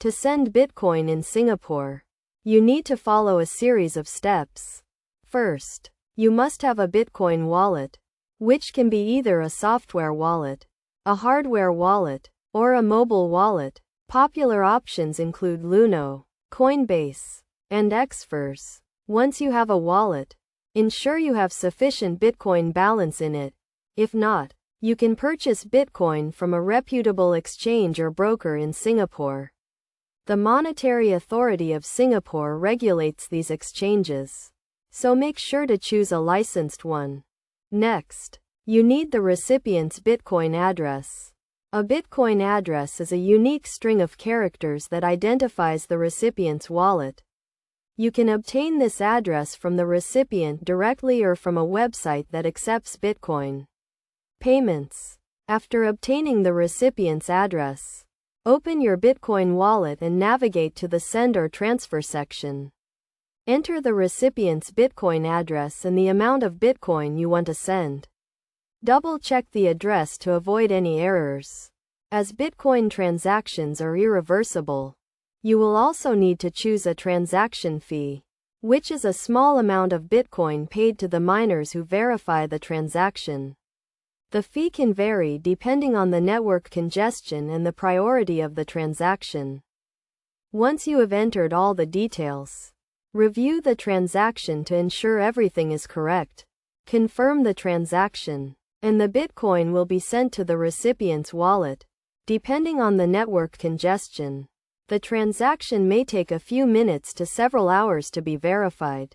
To send Bitcoin in Singapore, you need to follow a series of steps. First, you must have a Bitcoin wallet, which can be either a software wallet, a hardware wallet, or a mobile wallet. Popular options include Luno, Coinbase, and Xverse. Once you have a wallet, ensure you have sufficient Bitcoin balance in it. If not, you can purchase Bitcoin from a reputable exchange or broker in Singapore. The Monetary Authority of Singapore regulates these exchanges, so make sure to choose a licensed one. Next, you need the recipient's Bitcoin address. A Bitcoin address is a unique string of characters that identifies the recipient's wallet. You can obtain this address from the recipient directly or from a website that accepts Bitcoin. Payments. After obtaining the recipient's address, open your Bitcoin wallet and navigate to the Send or Transfer section. Enter the recipient's Bitcoin address and the amount of Bitcoin you want to send. Double-check the address to avoid any errors. As Bitcoin transactions are irreversible, you will also need to choose a transaction fee, which is a small amount of Bitcoin paid to the miners who verify the transaction. The fee can vary depending on the network congestion and the priority of the transaction. Once you have entered all the details, review the transaction to ensure everything is correct. Confirm the transaction, and the Bitcoin will be sent to the recipient's wallet. Depending on the network congestion, the transaction may take a few minutes to several hours to be verified.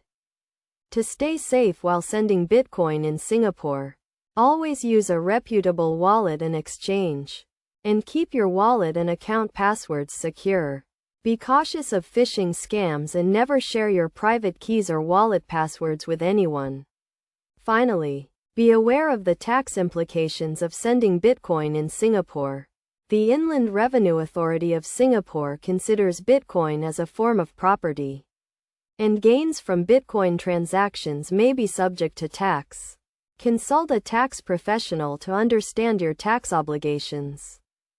To stay safe while sending Bitcoin in Singapore, always use a reputable wallet and exchange, and keep your wallet and account passwords secure. Be cautious of phishing scams and never share your private keys or wallet passwords with anyone. Finally, be aware of the tax implications of sending Bitcoin in Singapore. The Inland Revenue Authority of Singapore considers Bitcoin as a form of property, and gains from Bitcoin transactions may be subject to tax. Consult a tax professional to understand your tax obligations.